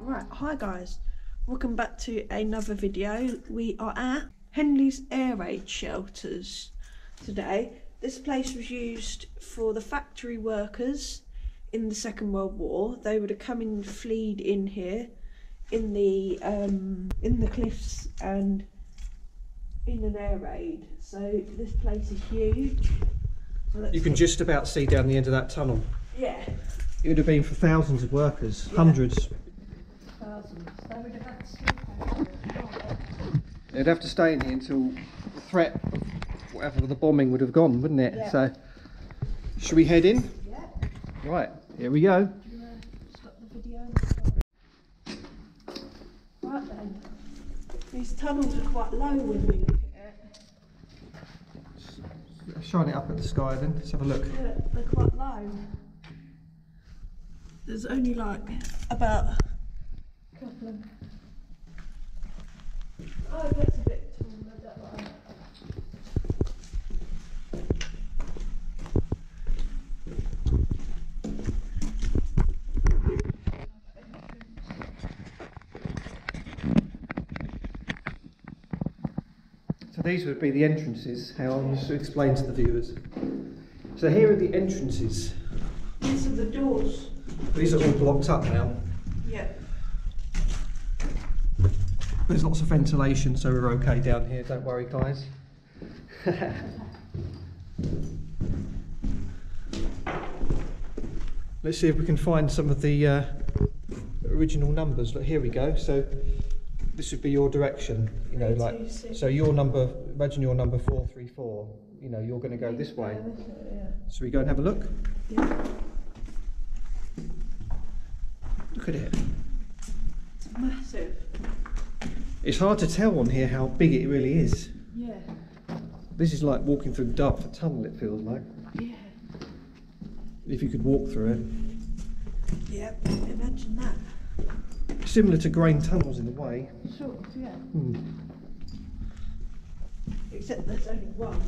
Right, hi guys, welcome back to another video. We are at Henley's air raid shelters today. This place was used for the factory workers in the Second World War. They would have come and fled in here in the cliffs and in an air raid. So this place is huge. So you can just about see down the end of that tunnel. Yeah. It would have been for thousands of workers, yeah. Hundreds. Thousands. They would have had to sleep. They'd have to stay in here until the threat of whatever the bombing would have gone, wouldn't it? Yeah. So, should we head in? Yeah. Right, here we go. Do you want to stop the video? Right then. These tunnels are quite low when we look at it. Shine it up at the sky then, let's have a look. Yeah, they're quite low. There's only like about a couple of... Oh, it gets a bit taller, don't worry. So these would be the entrances, how I'll just explain to the viewers. So here are the entrances. These are the doors. These are all blocked up now. Yeah. There's lots of ventilation, so we're okay down here, don't worry guys. Let's see if we can find some of the original numbers. Look, here we go. So this would be your direction, you know, like, so your number, imagine your number 434, you know, you're going to go this way. Yeah. So we go and have a look? Yeah. Look at it. It's massive. It's hard to tell on here how big it really is. Yeah. This is like walking through the Dartford Tunnel, it feels like. Yeah. If you could walk through it. Yeah, imagine that. Similar to grain tunnels in a way. Sort of, yeah. Except there's only one.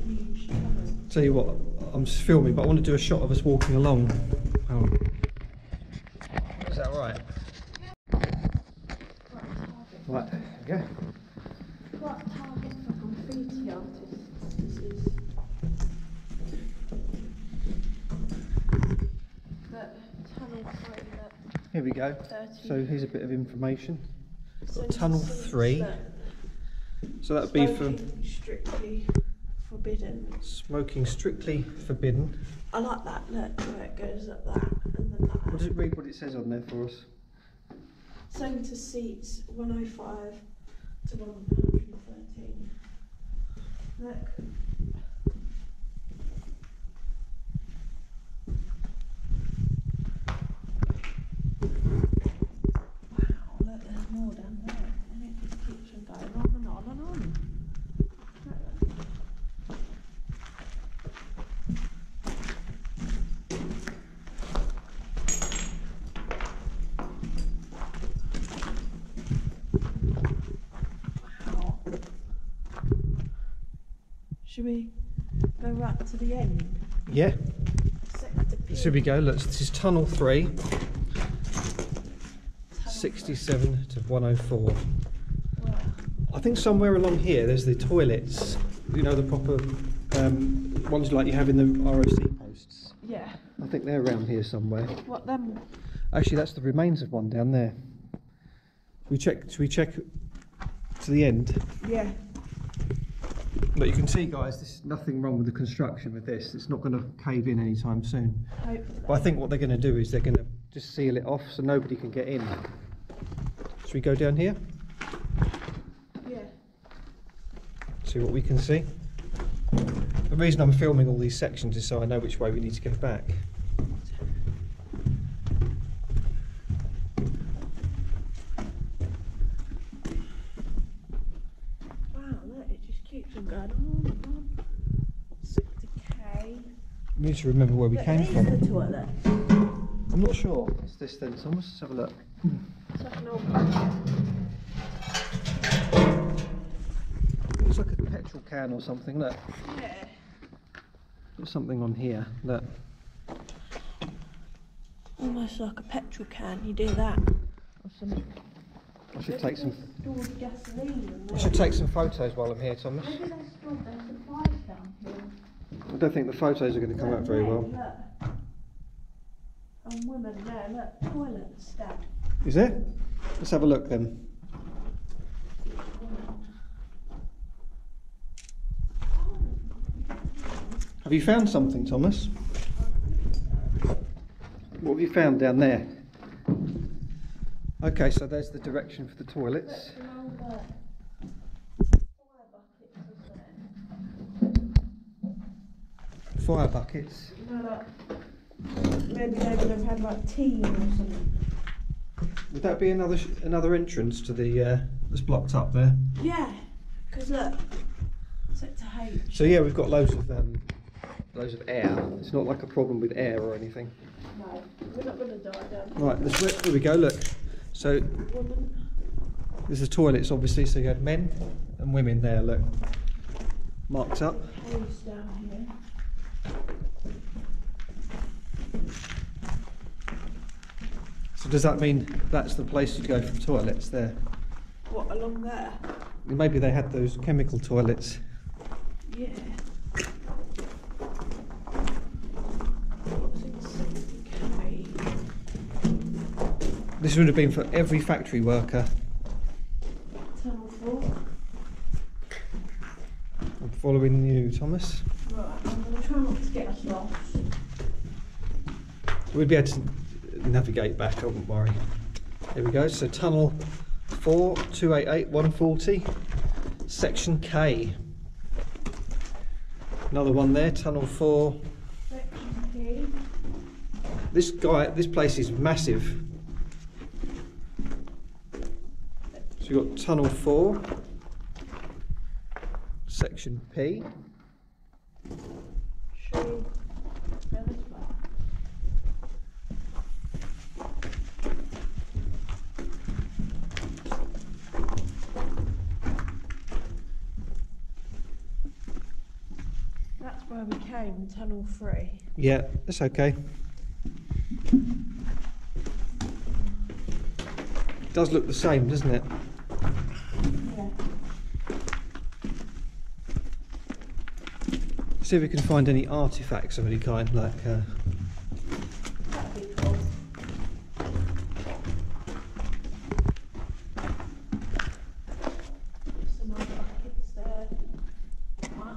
Huge tunnel. Tell you what, I'm just filming, but I want to do a shot of us walking along. Oh. Is that right? Right, there we go. What target for graffiti artists this is. But tunnel 3, here we go. 30. So here's a bit of information. So Tunnel 3. So that would be for strictly forbidden. Smoking strictly forbidden. I like that, look, where it goes up that and then that. What does it read what it says on there for us? Centre seats 105 to 113. Look. Wow, look, there's more down there. And it just keeps on going on and on and on. Should we go right to the end? Yeah. So here we go. Look, this is Tunnel 3. 67 to 104. Wow. I think somewhere along here there's the toilets. You know, the proper ones like you have in the ROC posts. Yeah. I think they're around here somewhere. What them? Actually, that's the remains of one down there. Should we check to the end? Yeah. But you can see, guys, there's nothing wrong with the construction with this. It's not going to cave in anytime soon. Hopefully. But I think what they're going to do is they're going to just seal it off so nobody can get in. Should we go down here? Yeah. See what we can see. The reason I'm filming all these sections is so I know which way we need to go back. We need to remember where we came from. The toilet. I'm not sure. What's this then, Thomas? Let's have a look. It's like an old bucket. Looks like a petrol can or something, look. Yeah. There's something on here, look. Oh, almost like a petrol can. You do that. Or something. I should take some. Stored gasoline in there. I should take some photos while I'm here, Thomas. Maybe they stored their supplies down here. I don't think the photos are going to come out very well. Look. And women there, look, toilet stack. Is it? Let's have a look then. Have you found something, Thomas? What have you found down there? Okay, so there's the direction for the toilets. Fire buckets. Maybe they would have had like tea or something. Would that be another entrance to the that's blocked up there? Yeah, because look, sector H. So yeah, we've got loads of air. It's not like a problem with air or anything. No, we're not going to die down. Right, here we go. Look, so there's the toilets, obviously. So you had men and women there. Look, marked up. Holes down here. So does that mean that's the place you go for the toilets there? What, along there? Maybe they had those chemical toilets. Yeah. This would have been for every factory worker. Tunnel 4. I'm following you, Thomas. Right, I'm going to try not to get us lost. We'd be able to navigate back, I wouldn't worry. There we go, so tunnel 4, 288, 140, section K. Another one there, tunnel 4. Section P. This place is massive. So you've got tunnel 4, section P. Should go this way. That's where we came, tunnel 3. Yeah, that's okay. It does look the same, doesn't it? Yeah. See if we can find any artifacts of any kind, like That'd be cool. Some other buckets there. What?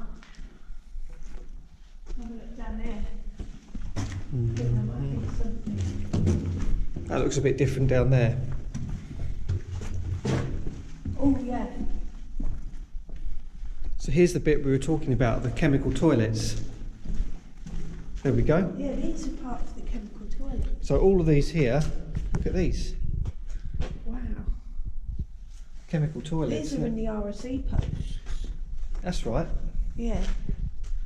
Have a look down there. I think there might be something. that looks a bit different down there. Oh yeah. So here's the bit we were talking about, the chemical toilets. There we go. Yeah, these are part of the chemical toilet. So all of these here, look at these. Wow. Chemical toilets. These are in the RSE posts. That's right. Yeah.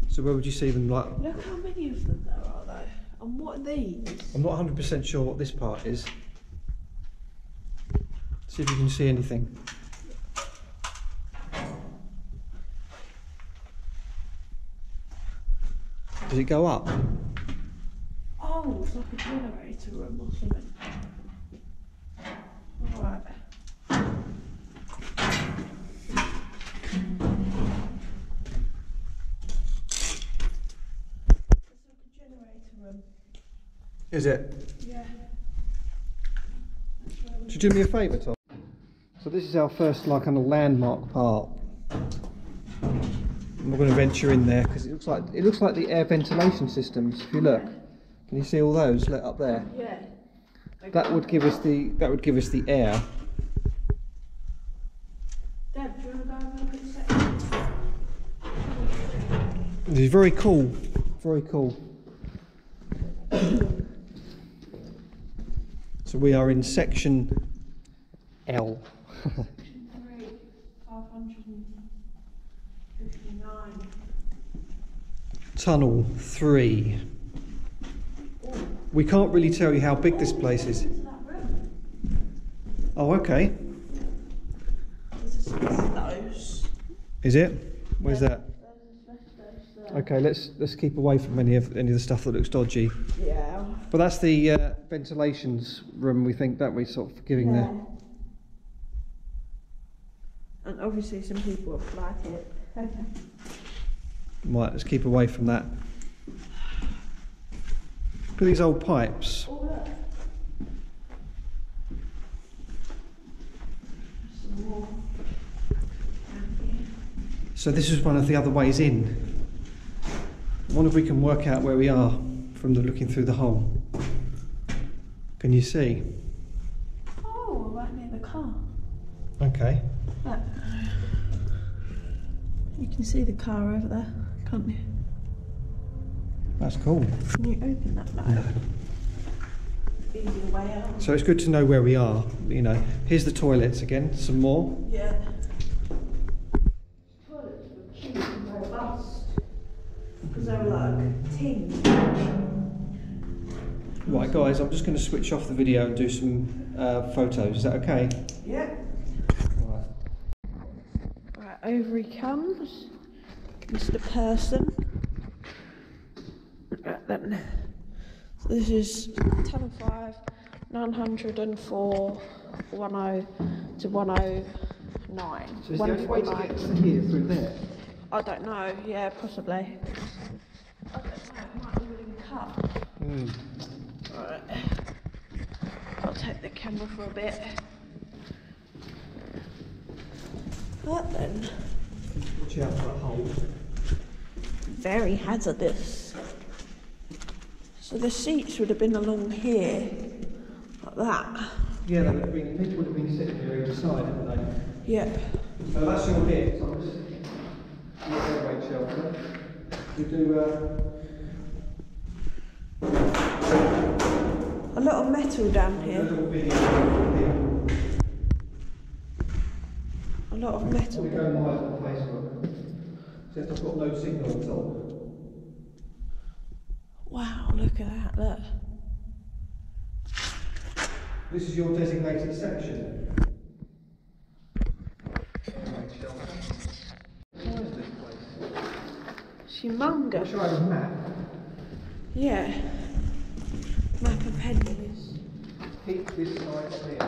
So where would you see them? Like, Look how many of them there are though. And what are these? I'm not 100% sure what this part is. See if you can see anything. Does it go up? Oh, it's like a generator room or something. Alright. It's like a generator room. Is it? Yeah. Could you do me a favour, Tom? So this is our first like kind of landmark part. And we're going to venture in there because it looks like the air ventilation systems. If you look, can you see all those lit up there? Yeah. Okay. That would give us the air. Deb, do you want to go and look at the section? This is very cool. Very cool. So we are in section L. Section 3, 559. Tunnel 3. We can't really tell you how big this place is. Into that room. Oh, okay. There's asbestos. Is it? Where's Yeah, that? There's asbestos there. Okay, let's keep away from any of the stuff that looks dodgy. Yeah. But that's the ventilations room, we think, don't we? Sort of giving the. And obviously some people have flagged it. Right, let's keep away from that. Look at these old pipes. Oh, look. Some more. So this is one of the other ways in. I wonder if we can work out where we are from looking through the hole. Can you see? Oh, right near the car. Okay. Look. You can see the car over there, can't you? That's cool. Can you open that light? No. Easier way out. So it's good to know where we are, you know. Here's the toilets again, some more. Yeah. Toilets were cheap and robust. Because they were like tin. Right guys, I'm just going to switch off the video and do some photos, is that okay? Yeah. Right, over he comes. Mr. Person. Right then. So this is 10.5, 904, 10 to 109. So is there any way to get to here through there? I don't know, yeah, possibly. I don't know, it might be within cut. Alright. I'll take the camera for a bit. That then. Watch out for that hole. Very hazardous. So the seats would have been along here, like that. Yeah, people would have been sitting here either side, haven't they? Yeah. So that's your bit. So I'm just your airway shelter. We do A lot of metal down here. A lot of metal. We go live on Facebook. Says I've got no signal at all. Wow, look at that, look. This is your designated section. Humongous. Should I have a map? Yeah. Map of Henley's. Keep this side clear.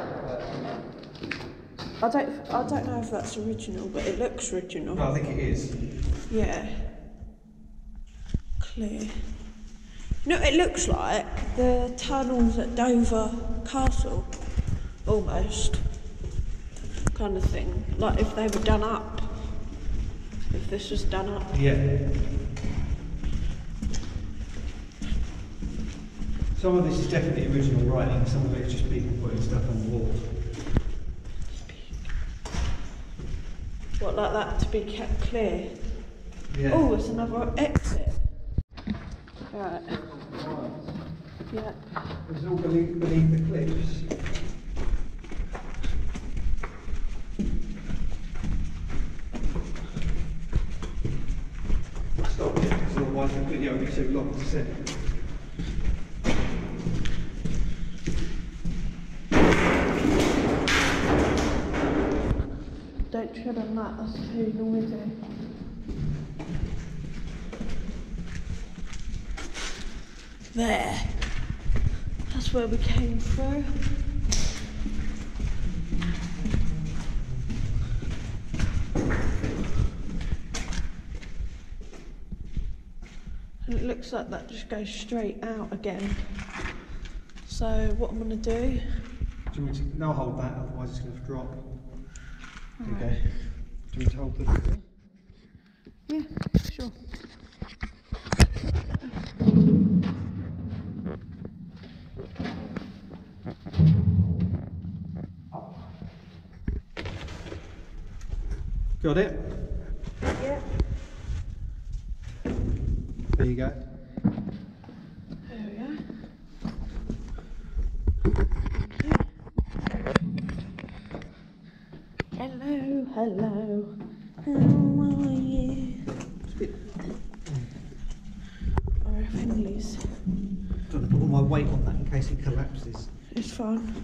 I don't know if that's original, but it looks original. No, I think it is. Yeah. Clear. You know what it looks like? The tunnels at Dover Castle. Almost. Kind of thing. Like if they were done up. If this was done up. Yeah. Some of this is definitely original writing, some of it is just people putting stuff on the walls. What, like that to be kept clear? Yeah. Oh, it's another exit. Right. Yeah. It's all beneath the cliffs. Stop it, because otherwise the video will be too long to set. Don't tread on that, that's too noisy. There. That's where we came through. And it looks like that just goes straight out again. So what I'm going to do... Do you want me to now hold that, otherwise it's going to drop. Right. Okay. Do you want me to hold the video? Yeah, sure. Got it? Yeah. There you go. There we go. Hello, hello. How are you? Or Henley's. Don't put all my weight on that in case it collapses. It's fine.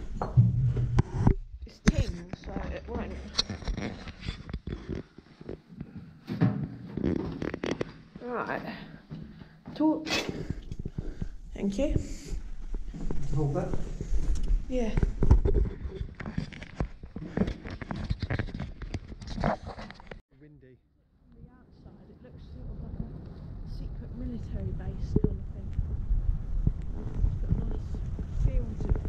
It's tin, so it won't. Right. Torch. Thank you. Hold that. Yeah. Windy. On the outside, it looks sort of like a secret military base kind of thing. It's got a nice feel to it.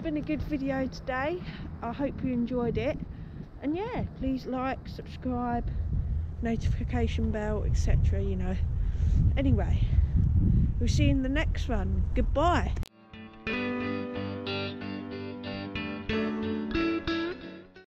Been a good video today. I hope you enjoyed it, and yeah, please like, subscribe, notification bell, etc. You know. Anyway, we'll see you in the next one. Goodbye.